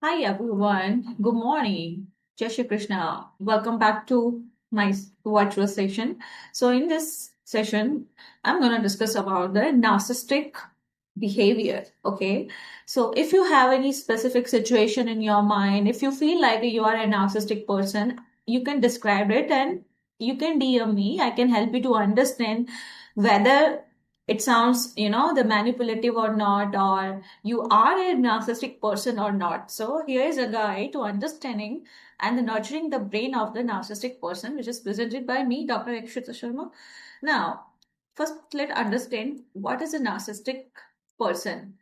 Hi everyone. Good morning. Jai Shri Krishna. Welcome back to my virtual session. So in this session, I'm going to discuss about the narcissistic behavior. Okay. So if you have any specific situation in your mind, if you feel like you are a narcissistic person, you can describe it and you can DM me. I can help you to understand whether it sounds, the manipulative or not, or you are a narcissistic person or not. So here is a guide to understanding and the nurturing the brain of the narcissistic person, which is presented by me, Dr. Akshita Sharma. Now, first let's understand what is a narcissistic person.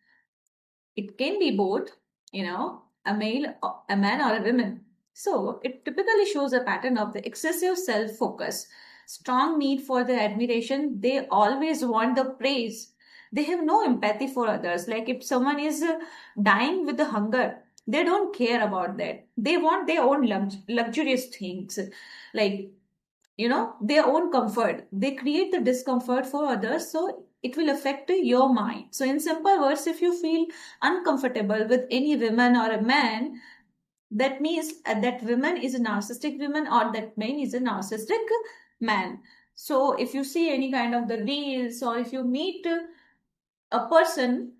It can be both, a male, a man, or a woman. So it typically shows a pattern of the excessive self-focus, strong need for the admiration. They always want the praise. They have no empathy for others. Like if someone is dying with the hunger, they don't care about that. They want their own luxurious things, like their own comfort. They create the discomfort for others, so it will affect your mind. So in simple words, if you feel uncomfortable with any woman or a man, that means that woman is a narcissistic woman or that man is a narcissistic man. So if you see any kind of the reels, or if you meet a person,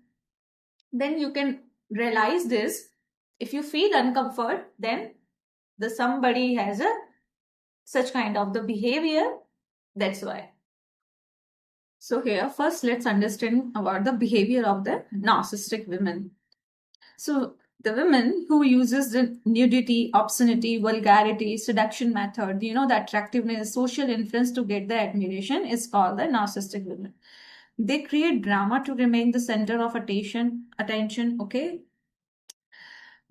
then you can realize this. If you feel uncomfort, then the somebody has a such kind of the behavior. That's why. So here, first let's understand about the behavior of the narcissistic women. So the women who uses the nudity, obscenity, vulgarity, seduction method, the attractiveness, social influence to get the admiration is called the narcissistic women. They create drama to remain the center of attention, okay?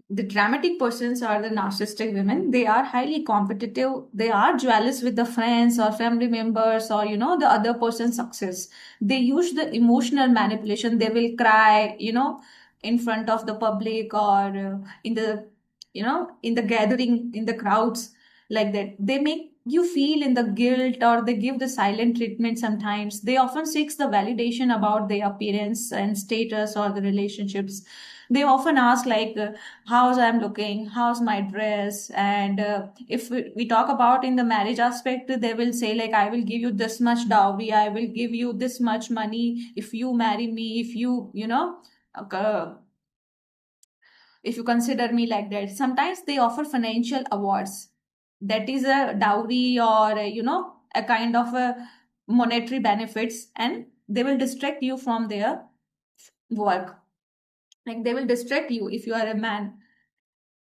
The dramatic persons are the narcissistic women. They are highly competitive. They are jealous with the friends or family members, or the other person's success. They use the emotional manipulation. They will cry, in front of the public, or in the in the gathering, in the crowds, like that. They make you feel in the guilt, or they give the silent treatment. Sometimes they often seeks the validation about their appearance and status or the relationships. They often ask, like, how's I'm looking, how's my dress. And if we talk about in the marriage aspect, they will say, like, I will give you this much dowry, I will give you this much money if you marry me, if you uh, if you consider me, like that. Sometimes they offer financial awards, that is a dowry, or a kind of a monetary benefits, and they will distract you from their work. Like they will distract you if you are a man.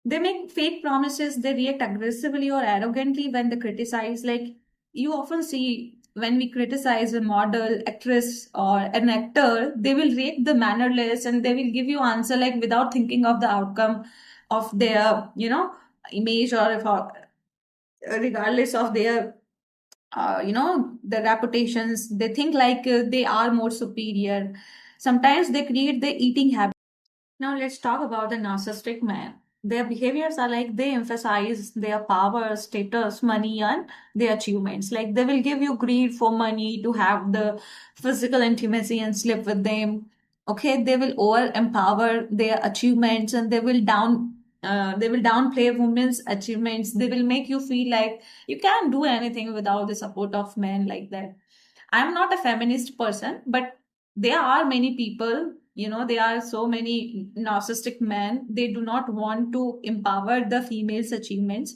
They make fake promises. They react aggressively or arrogantly when they criticize. Like you often see when we criticize a model, actress, or an actor, they will react the mannerless, and they will give you answer like without thinking of the outcome of their, image, or if, regardless of their, the reputations. They think like they are more superior. Sometimes they create the eating habit. Now let's talk about the narcissistic man. Their behaviors are like they emphasize their power, status, money, and their achievements. Like they will give you greed for money to have the physical intimacy and sleep with them. Okay, they will over empower their achievements, and they will downplay women's achievements. They will make you feel like you can't do anything without the support of men, like that. I'm not a feminist person, but there are many people, there are so many narcissistic men. They do not want to empower the female's achievements.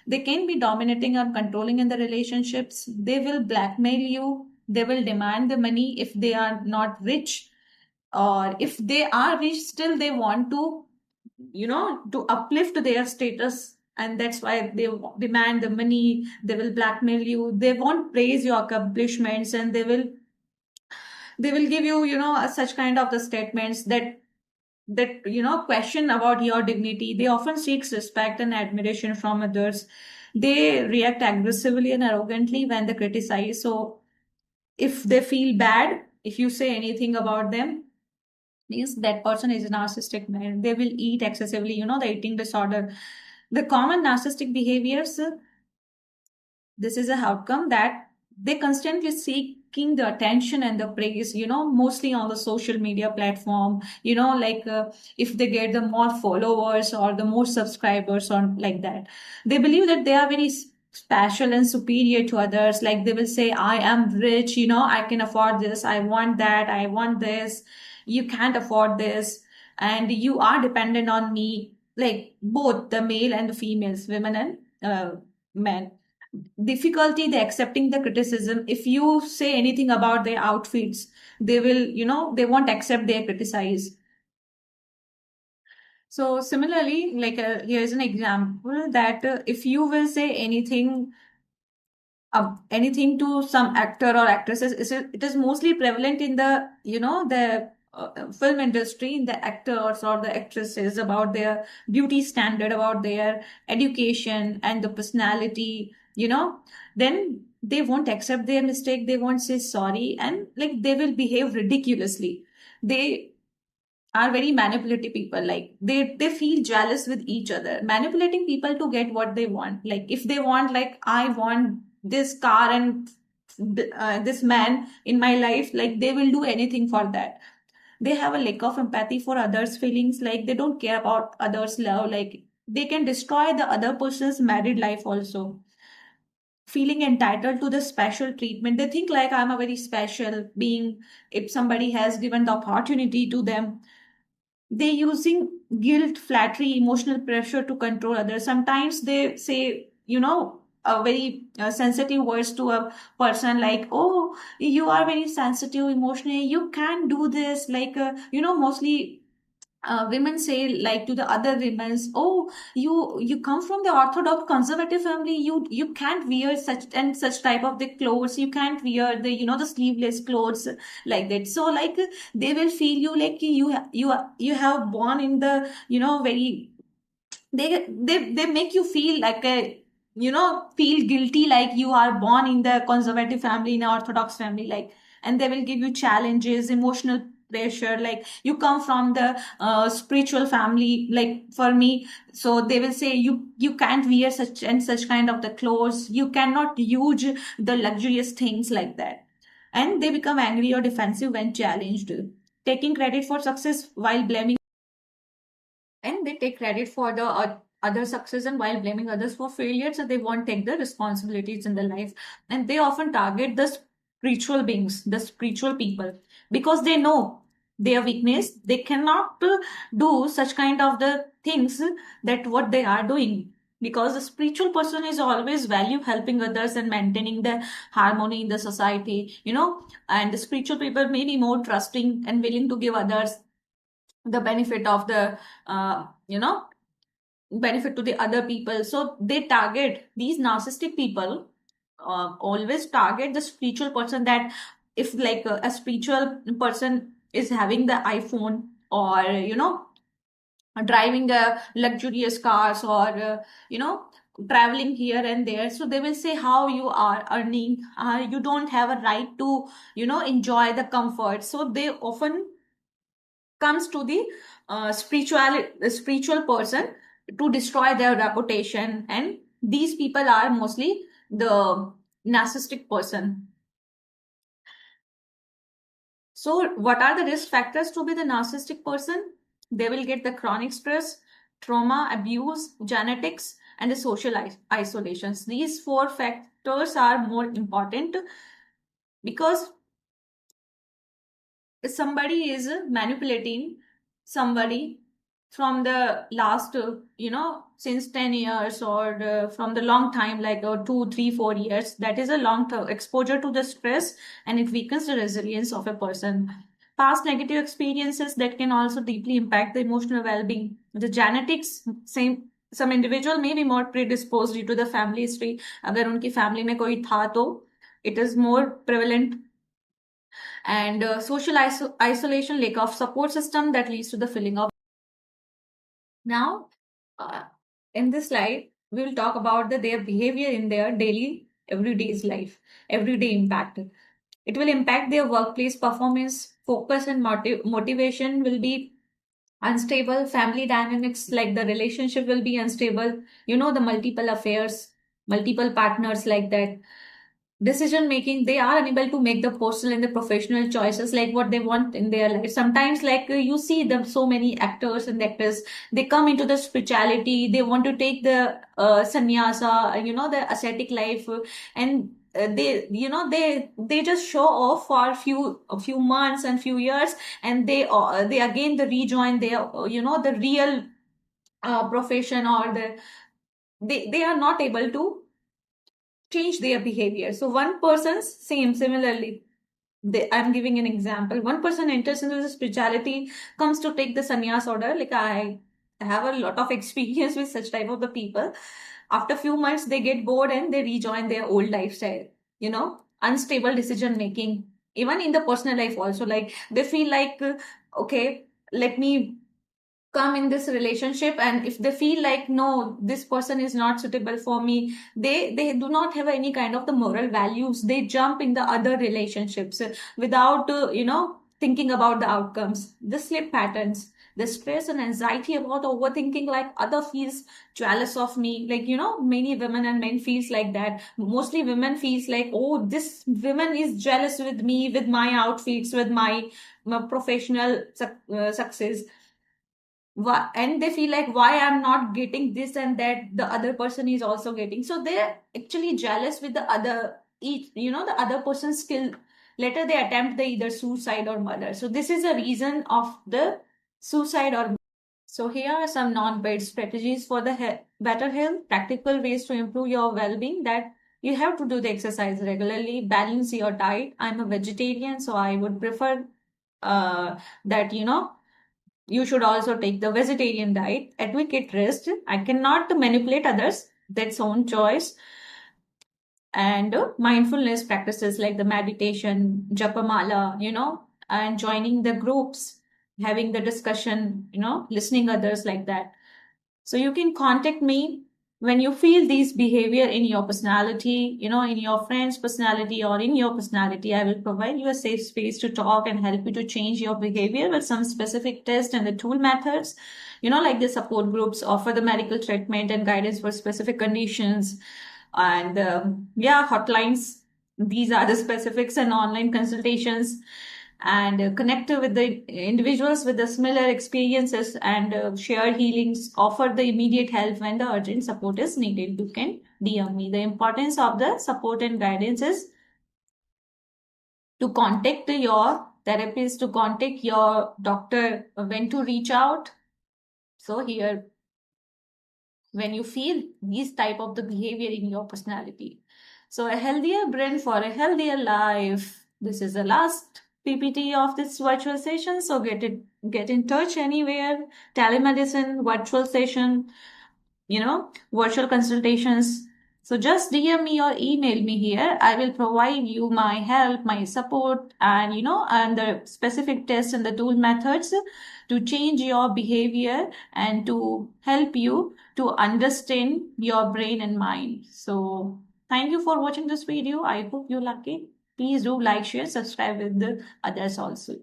They can be dominating or controlling in the relationships. They will blackmail you. They will demand the money if they are not rich, or if they are rich, still they want to, to uplift their status, and that's why they demand the money. They will blackmail you. They won't praise your accomplishments, and they will give you, such kind of the statements that question about your dignity. They often seek respect and admiration from others. They react aggressively and arrogantly when they criticize. So if they feel bad if you say anything about them, means that person is a narcissistic man. They will eat excessively, the eating disorder. The common narcissistic behaviors, this is a outcome that they constantly seeking the attention and the praise, mostly on the social media platform, like if they get the more followers or the more subscribers or like that, they believe that they are very special and superior to others. Like they will say, I am rich, I can afford this, I want that, I want this, you can't afford this, and you are dependent on me, like both the male and the females, women and men. Difficulty they accepting the criticism. If you say anything about their outfits, they will, they won't accept their criticize. So similarly, like here's an example that if you will say anything to some actor or actresses, it is mostly prevalent in the, the film industry, in the actors or the actresses, about their beauty standard, about their education and the personality, then they won't accept their mistake, they won't say sorry, and like they will behave ridiculously. They are very manipulative people. Like they feel jealous with each other, manipulating people to get what they want. Like if they want, like I want this car and this man in my life, like they will do anything for that. They have a lack of empathy for others feelings. Like they don't care about others love. Like they can destroy the other person's married life also, feeling entitled to the special treatment. They think like I'm a very special being if somebody has given the opportunity to them. They using guilt, flattery, emotional pressure to control others. Sometimes they say, a very sensitive words to a person, like, oh, you are very sensitive emotionally, you can't do this, like mostly women say like to the other women's, oh, you come from the orthodox conservative family, you can't wear such and such type of the clothes, you can't wear the, the sleeveless clothes, like that. So like they will feel you like you have born in the, very, they make you feel like a, feel guilty, like you are born in the conservative family, in an orthodox family, like, and they will give you challenges, emotional pressure, like you come from the spiritual family, like for me. So they will say you can't wear such and such kind of the clothes, you cannot use the luxurious things, like that. And they become angry or defensive when challenged, taking credit for success while blaming, and they take credit for the other success and while blaming others for failure. So they won't take the responsibilities in their life, and they often target the spiritual beings, the spiritual people, because they know their weakness. They cannot do such kind of the things that what they are doing, because the spiritual person is always value helping others and maintaining the harmony in the society, and the spiritual people may be more trusting and willing to give others the benefit of the benefit to the other people. So they target these narcissistic people, always target the spiritual person. That if like a spiritual person is having the iPhone, or driving a luxurious cars, or traveling here and there, so they will say how you are earning, you don't have a right to enjoy the comfort. So they often comes to the spiritual person to destroy their reputation, and these people are mostly the narcissistic person. So what are the risk factors to be the narcissistic person? They will get the chronic stress, trauma, abuse, genetics, and the social isolations. These four factors are more important, because if somebody is manipulating somebody from the last since 10 years, or from the long time, like 2 3 4 years, that is a long term exposure to the stress, and it weakens the resilience of a person. Past negative experiences that can also deeply impact the emotional well-being. The genetics, same, some individual may be more predisposed due to the family history. अगर उनकी family में कोई था तो it is more prevalent. And social isolation, lack of support system, that leads to the feeling of. Now in this slide we will talk about their behavior in their daily everyday's life, everyday impact. It will impact their workplace performance, focus and motivation will be unstable. Family dynamics, like the relationship will be unstable, the multiple affairs, multiple partners, like that. decision making, they are unable to make the personal and the professional choices like what they want in their life. Sometimes like you see them, so many actors and actors, they come into the spirituality, they want to take the sannyasa, the ascetic life, and they they just show off for a few months and few years, and they again they rejoin their the real profession, or they are not able to change their behavior. So one person's similarly, I'm giving an example. One person enters into the spirituality, comes to take the sannyas order. Like I have a lot of experience with such type of the people. After few months, they get bored and they rejoin their old lifestyle. Unstable decision making, even in the personal life also. Like they feel like, okay, let me come in this relationship, and if they feel like no, this person is not suitable for me, they do not have any kind of the moral values, they jump in the other relationships without thinking about the outcomes. The sleep patterns, the stress and anxiety about overthinking, like other feels jealous of me, like many women and men feels like that. Mostly women feels like, oh, this woman is jealous with me, with my outfits, with my professional success. And they feel like, why I'm not getting this and that the other person is also getting, so they're actually jealous with the other, each the other person's skill. Later they attempt the either suicide or murder. So this is a reason of the suicide or. So here are some non-paid strategies for the better health, practical ways to improve your well-being. That you have to do the exercise regularly, balance your diet. I'm a vegetarian, so I would prefer that you should also take the vegetarian diet. Advocate rest. I cannot manipulate others. That's own choice. And mindfulness practices like the meditation, japamala, and joining the groups, having the discussion, listening others like that. So you can contact me when you feel these behavior in your personality, in your friend's personality or in your personality. I will provide you a safe space to talk and help you to change your behavior with some specific tests and the tool methods. Like the support groups offer the medical treatment and guidance for specific conditions. And yeah, hotlines. These are the specifics, and online consultations, and connect with the individuals with the similar experiences, and share healings, offer the immediate help when the urgent support is needed. You can DM me. The importance of the support and guidance is to contact your therapist, to contact your doctor, when to reach out. So here, when you feel these type of the behavior in your personality. So a healthier brain for a healthier life. This is the last PPT of this virtual session. So get in touch anywhere. Telemedicine, virtual session, virtual consultations. So just DM me or email me here. I will provide you my help, my support, and and the specific tests and the tool methods to change your behavior and to help you to understand your brain and mind. So thank you for watching this video. I hope you like it. Please do like, share, subscribe with the others also.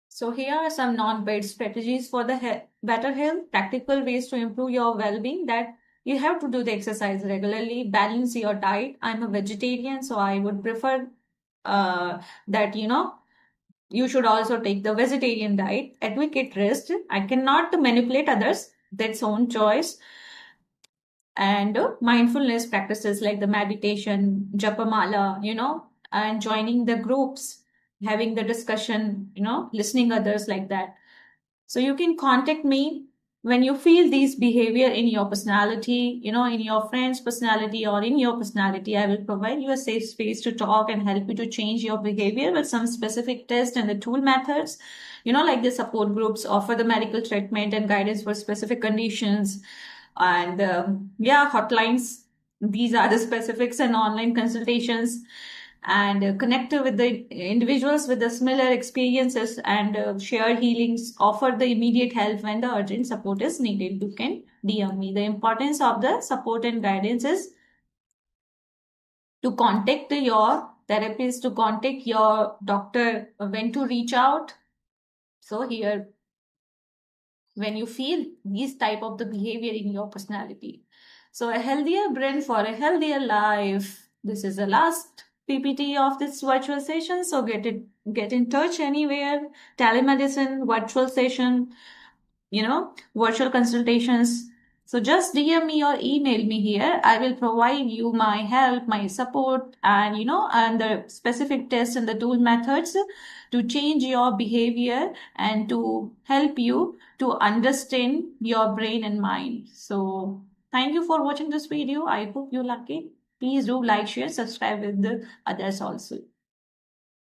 So here are some non-paid strategies for the better health, practical ways to improve your well-being. That you have to do the exercise regularly, balance your diet. I'm a vegetarian, so I would prefer that you should also take the vegetarian diet. Advocate rest. I cannot manipulate others. That's own choice. And mindfulness practices like the meditation, japamala, and joining the groups, having the discussion, listening others like that. So you can contact me when you feel these behavior in your personality, in your friend's personality or in your personality. I will provide you a safe space to talk and help you to change your behavior with some specific tests and the tool methods. Like the support groups offer the medical treatment and guidance for specific conditions. And yeah, hotlines. These are the specifics, and online consultations, and connect with the individuals with the similar experiences, and share healings, offer the immediate help when the urgent support is needed. You can DM me. The importance of the support and guidance is to contact your therapist, to contact your doctor, when to reach out. So here, when you feel these type of the behavior in your personality. So a healthier brain for a healthier life. This is the last PPT of this virtual session. So get in touch anywhere. Telemedicine, virtual session, virtual consultations. So just DM me or email me here. I will provide you my help, my support, and and the specific tests and the tool methods to change your behavior and to help you to understand your brain and mind. So thank you for watching this video. I hope you like it. Please do like, share, subscribe with the others also.